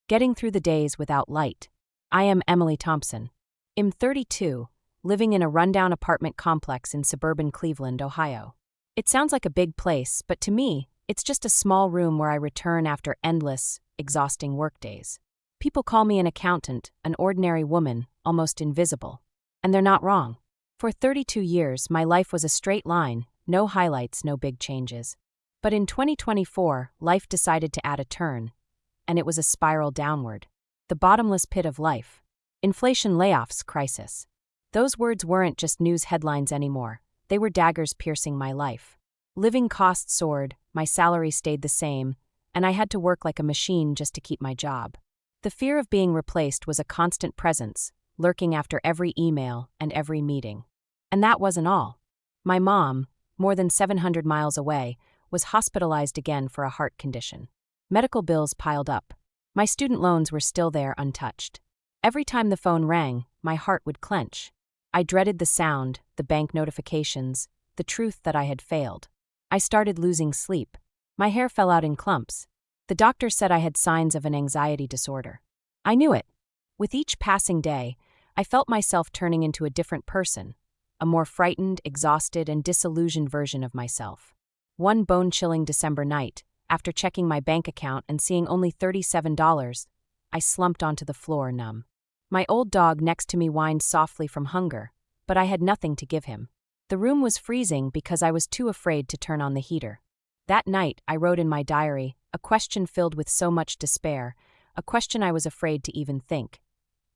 Getting through the days without light. I am Emily Thompson. I'm 32, living in a rundown apartment complex in suburban Cleveland, Ohio. It sounds like a big place, but to me, it's just a small room where I return after endless, exhausting workdays. People call me an accountant, an ordinary woman, almost invisible. And they're not wrong. For 32 years, my life was a straight line, no highlights, no big changes. But in 2024, life decided to add a turn, and it was a spiral downward. The bottomless pit of life. Inflation, layoffs, crisis. Those words weren't just news headlines anymore. They were daggers piercing my life. Living costs soared, my salary stayed the same, and I had to work like a machine just to keep my job. The fear of being replaced was a constant presence, lurking after every email and every meeting. And that wasn't all. My mom, more than 700 miles away, was hospitalized again for a heart condition. Medical bills piled up. My student loans were still there untouched. Every time the phone rang, my heart would clench. I dreaded the sound, the bank notifications, the truth that I had failed. I started losing sleep. My hair fell out in clumps. The doctor said I had signs of an anxiety disorder. I knew it. With each passing day, I felt myself turning into a different person, a more frightened, exhausted, and disillusioned version of myself. One bone-chilling December night, after checking my bank account and seeing only $37, I slumped onto the floor numb. My old dog next to me whined softly from hunger, but I had nothing to give him. The room was freezing because I was too afraid to turn on the heater. That night, I wrote in my diary, a question filled with so much despair, a question I was afraid to even think.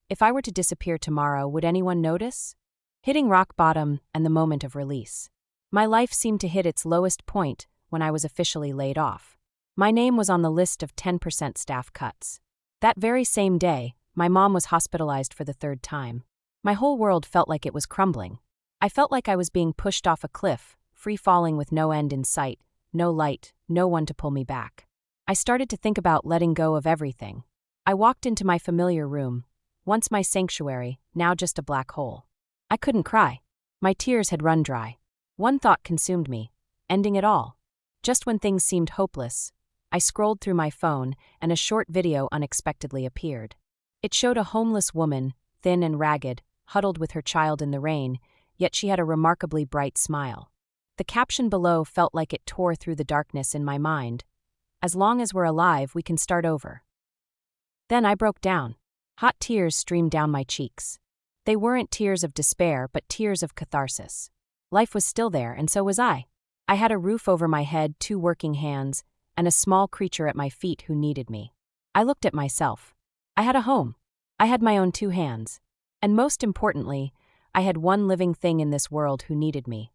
If I were to disappear tomorrow, would anyone notice? Hitting rock bottom and the moment of release. My life seemed to hit its lowest point when I was officially laid off. My name was on the list of 10% staff cuts. That very same day, my mom was hospitalized for the third time. My whole world felt like it was crumbling. I felt like I was being pushed off a cliff, free-falling with no end in sight, no light, no one to pull me back. I started to think about letting go of everything. I walked into my familiar room, once my sanctuary, now just a black hole. I couldn't cry. My tears had run dry. One thought consumed me, ending it all. Just when things seemed hopeless, I scrolled through my phone and a short video unexpectedly appeared. It showed a homeless woman, thin and ragged, huddled with her child in the rain, yet she had a remarkably bright smile. The caption below felt like it tore through the darkness in my mind. As long as we're alive, we can start over. Then I broke down. Hot tears streamed down my cheeks. They weren't tears of despair, but tears of catharsis. Life was still there, and so was I. I had a roof over my head, 2 working hands, and a small creature at my feet who needed me. I looked at myself. I had a home. I had my own 2 hands. And most importantly, I had one living thing in this world who needed me.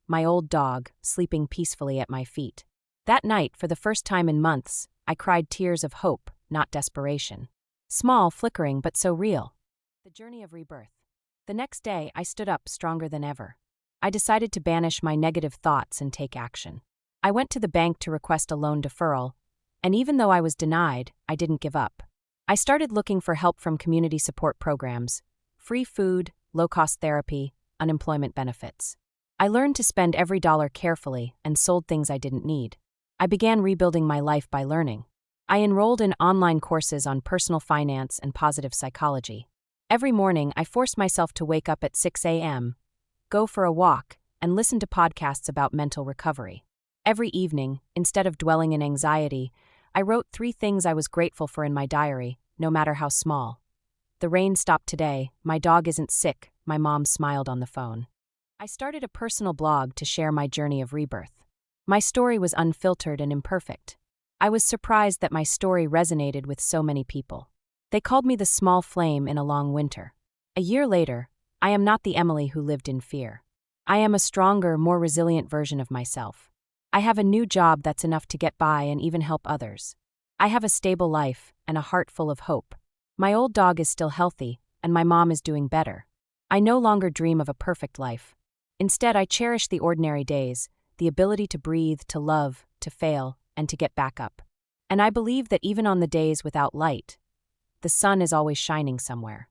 My old dog, sleeping peacefully at my feet. That night, for the first time in months, I cried tears of hope, not desperation. Small, flickering, but so real. The journey of rebirth. The next day, I stood up stronger than ever. I decided to banish my negative thoughts and take action. I went to the bank to request a loan deferral, and even though I was denied, I didn't give up. I started looking for help from community support programs, free food, low-cost therapy, unemployment benefits. I learned to spend every dollar carefully and sold things I didn't need. I began rebuilding my life by learning. I enrolled in online courses on personal finance and positive psychology. Every morning, I forced myself to wake up at 6 a.m., go for a walk, and listen to podcasts about mental recovery. Every evening, instead of dwelling in anxiety, I wrote 3 things I was grateful for in my diary, no matter how small. The rain stopped today, my dog isn't sick, my mom smiled on the phone. I started a personal blog to share my journey of rebirth. My story was unfiltered and imperfect. I was surprised that my story resonated with so many people. They called me the small flame in a long winter. A year later, I am not the Emily who lived in fear. I am a stronger, more resilient version of myself. I have a new job that's enough to get by and even help others. I have a stable life and a heart full of hope. My old dog is still healthy, and my mom is doing better. I no longer dream of a perfect life. Instead, I cherish the ordinary days, the ability to breathe, to love, to fail, and to get back up. And I believe that even on the days without light, the sun is always shining somewhere.